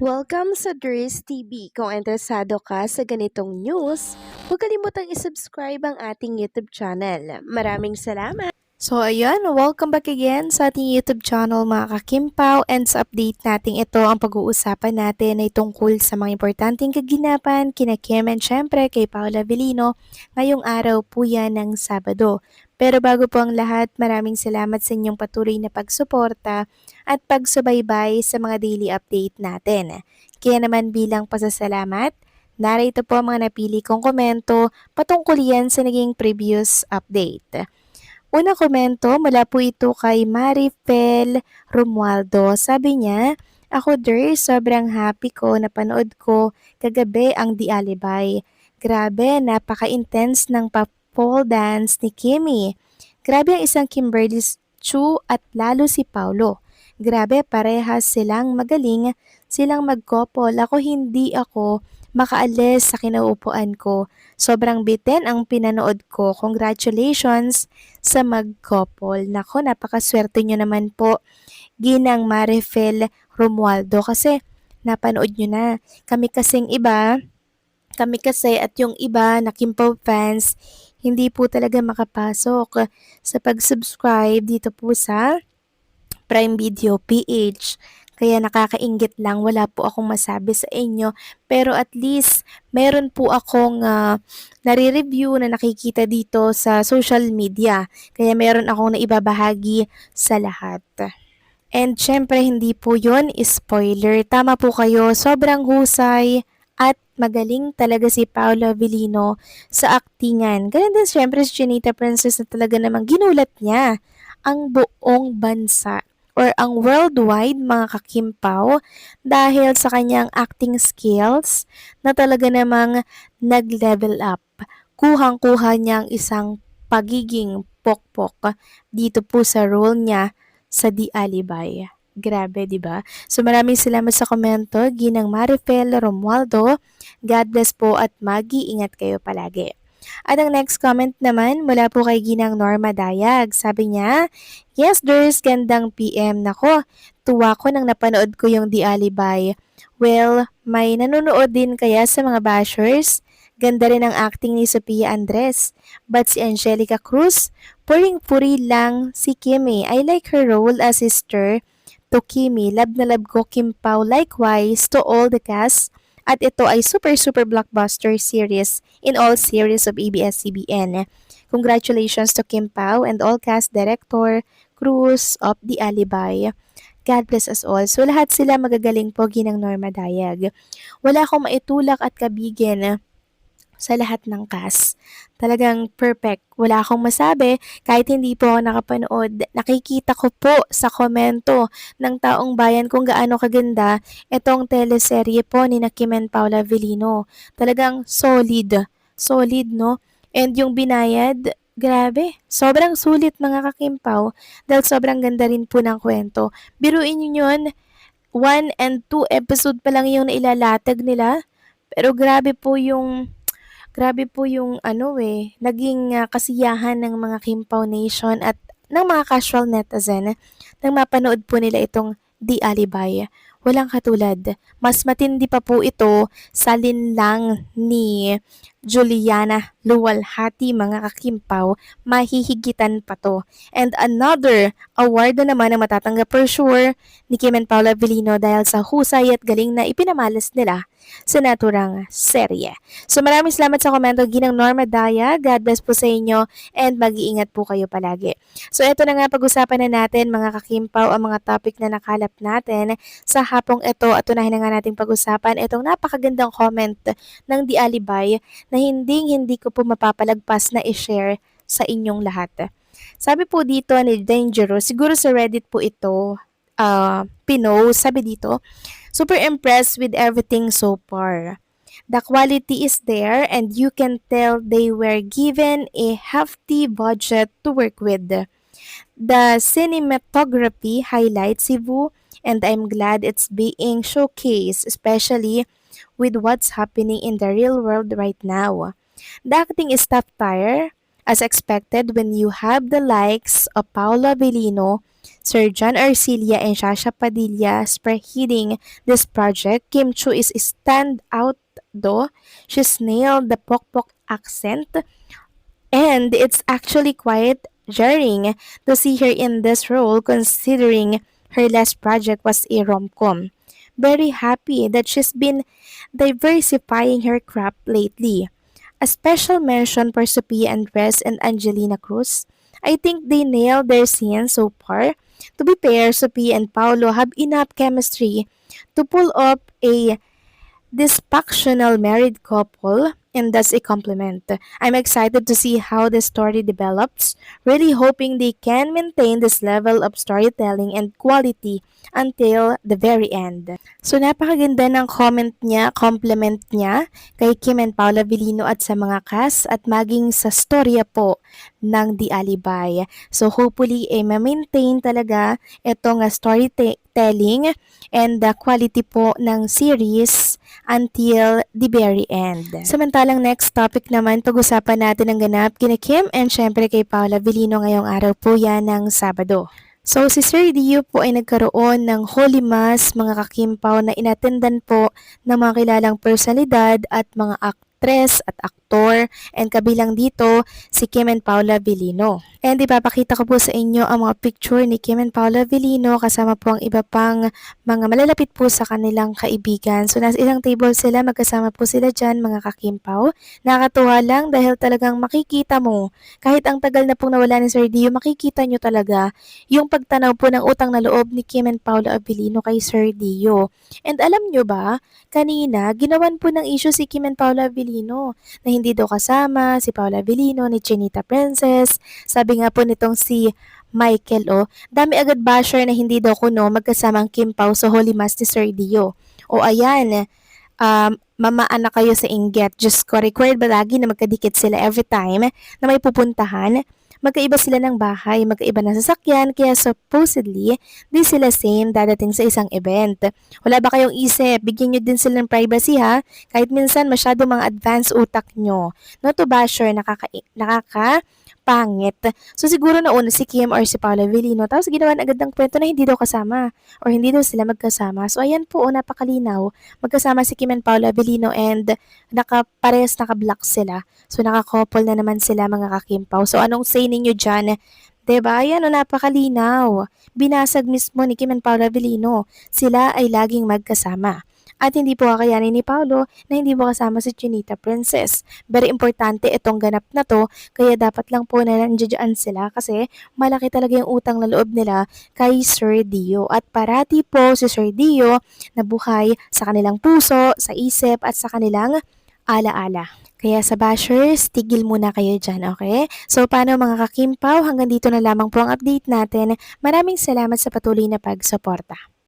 Welcome sa Dries TV. Kung interesado ka sa ganitong news, huwag kalimutang isubscribe ang ating YouTube channel. Maraming salamat! So ayan, welcome back again sa ating YouTube channel mga kakimpaw, and sa update natin ito ang pag-uusapan natin ay tungkol sa mga importanteng kaginapan kina Kim and syempre kay Paula Avellino ngayong araw po yan ng Sabado. Pero bago po ang lahat, maraming salamat sa inyong patuloy na pagsuporta at pagsubaybay sa mga daily update natin. Kaya naman bilang pasasalamat, narito po ang mga napili kong komento patungkol yan sa naging previous update. Unang komento mula po ito kay Marifel Romualdo. Sabi niya, "Ako der, sobrang happy ko na panood ko kagabi ang The Alibay. Grabe, napaka-intense ng pole dance ni Kimi. Grabe ang isang Kimberly Chu at lalo si Paulo. Grabe, parehas silang magaling, silang mag-couple. Ako hindi makaalis sa kinaupuan ko. Sobrang bitin ang pinanood ko. Congratulations sa mag-couple. Nako, napakaswerte nyo naman po, Ginang Marifel Romualdo, kasi napanood nyo na. Kami kasi at yung iba na Kimpo fans, hindi po talaga makapasok sa pag-subscribe dito po sa Prime Video PH. Kaya nakakainggit lang, wala po akong masabi sa inyo. Pero at least, meron po akong nare-review na nakikita dito sa social media. Kaya meron akong naibabahagi sa lahat. And syempre, hindi po yon spoiler. Tama po kayo, sobrang husay at magaling talaga si Paolo Avellino sa aktingan. Ganun din syempre si Chinita Princess na talaga namang ginulat niya ang buong bansa or ang worldwide mga kakimpaw dahil sa kanyang acting skills na talaga namang nag-level up. Kuhang-kuha niya ang isang pagiging pokpok dito po sa role niya sa The Alibay. Grabe, di ba? So maraming salamat sa komento, Ginang Marifel Romualdo. God bless po at mag-iingat kayo palagi. At ang next comment naman mula po kay Ginang Norma Dayag. Sabi niya, "Yes, there's gandang PM. Nako, tuwa ko nang napanood ko yung The Alibay. Well, may nanonood din kaya sa mga bashers? Ganda rin ang acting ni Sophia Andres. But si Angelica Cruz, puring-puri lang si Kimi. I like her role as sister to Kimi. Love na love ko Kim Pao. Likewise to all the cast. At ito ay super super blockbuster series in all series of ABS-CBN. Congratulations to Kim Pao and all cast, director, crews of The Alibay. God bless us all." So lahat sila magagaling po, Ginang Norma Dayag. Wala akong maitulak at kabigin sa lahat ng cast. Talagang perfect. Wala akong masabi kahit hindi po ako nakapanood. Nakikita ko po sa komento ng taong bayan kung gaano kaganda itong teleserye po ni Kim and Paula Avellino. Talagang solid. Solid, no? And yung binayad, grabe. Sobrang sulit mga kakimpaw dahil sobrang ganda rin po ng kwento. Biruin nyo yun, 1 and 2 episode pa lang yung nailalatag nila. Pero grabe po yung naging kasiyahan ng mga Kimpaw Nation at ng mga casual netizen nang mapanood po nila itong The Alibay. Walang katulad. Mas matindi pa po ito sa linlang ni Juliana Luwalhati, mga kakimpaw. Mahihigitan pa to. And another award na naman ang matatanggap for sure ni Kim and Paula Avellino dahil sa husay at galing na ipinamalas nila sa naturang serye. So maraming salamat sa komento, Ginang Norma Daya. God bless po sa inyo and mag-iingat po kayo palagi. So ito na nga, pag-usapan na natin mga kakimpaw ang mga topic na nakalap natin sa hapong ito at unahin na nga nating pag-usapan itong napakagandang comment ng The Alibay na hindi ko po mapapalagpas na i-share sa inyong lahat. Sabi po dito ni Dangerous, siguro sa Reddit po ito, pinost, sabi dito, "Super impressed with everything so far. The quality is there and you can tell they were given a hefty budget to work with. The cinematography highlights Cebu and I'm glad it's being showcased, especially with what's happening in the real world right now. The acting is top tier, as expected when you have the likes of Paolo Avellino, Sir John Arcilla and Shasha Padilla spearheading this project. Kim Chu is stand out though. She's nailed the pokpok accent, and it's actually quite jarring to see her in this role considering her last project was a rom-com. Very happy that she's been diversifying her craft lately. A special mention for Sophia Andres and Angelina Cruz. I think they nailed their scenes so far. To be fair, Sophia and Paolo have enough chemistry to pull up a dysfunctional married couple, and that's a compliment. I'm excited to see how the story develops, really hoping they can maintain this level of storytelling and quality until the very end. So napakaganda ng comment niya, compliment niya kay Kim and Paula Vilino at sa mga cast at maging sa storya po ng The Alibay. So hopefully ma-maintain talaga itong storytelling and the quality po ng series until the very end. Samantalang next topic naman, pag-usapan natin ang ganap kina Kim and syempre kay Paula Vilino ngayong araw po yan ng Sabado. So si Sir Dio po ay nagkaroon ng Holy Mass mga kakimpaw na inatendan po ng mga kilalang personalidad at mga aktres at aktor, and kabilang dito si Kim and Paula Vilino. And ipapakita ko po sa inyo ang mga picture ni Kim and Paula Vilino kasama po ang iba pang mga malalapit po sa kanilang kaibigan. So nasa ilang table sila, magkasama po sila dyan mga kakimpaw. Nakakatuwa lang dahil talagang makikita mo, kahit ang tagal na pong nawala ni Sir Dio, makikita nyo talaga yung pagtanaw po ng utang na loob ni Kim and Paula Vilino kay Sir Dio. And alam nyo ba, kanina ginawan po ng issue si Kim and Paula Vilino na hindi daw kasama si Paula Vilino ni Chinita Princess. Sabi nga po nitong si Michael, dami agad basher na hindi daw kuno magkasama ang Kim Pao sa Holy Mass ni Sir Dio. O ayan, mamaan na kayo sa inggit. Diyos ko, required ba lagi na magkadikit sila every time na may pupuntahan? Magkaiba sila ng bahay, magkaiba ng sasakyan, kaya supposedly, di sila same dadating sa isang event. Wala ba kayong isip? Bigyan nyo din sila ng privacy ha? Kahit minsan masyado mga advanced utak nyo. No to basher, nakakapangit. So siguro nauna si Kim or si Paula Vilino, tapos ginawan agad ng kwento na hindi daw kasama or hindi daw sila magkasama. So ayan po, napakalinaw. Magkasama si Kim and Paula Vilino and naka-block sila. So naka-couple na naman sila mga kakimpaw. So anong say ninyo dyan? Diba? Ayan, napakalinaw. Binasag mismo ni Kim and Paula Vilino. Sila ay laging magkasama. At hindi po kakayanin ni Paolo na hindi mo kasama si Chinita Princess. Very importante itong ganap na to, kaya dapat lang po na nandiyan sila kasi malaki talaga yung utang na loob nila kay Sir Dio. At parati po si Sir Dio na buhay sa kanilang puso, sa isip at sa kanilang alaala. Kaya sa bashers, tigil muna kayo dyan, okay? So paano mga kakimpaw, hanggang dito na lamang po ang update natin. Maraming salamat sa patuloy na pagsuporta.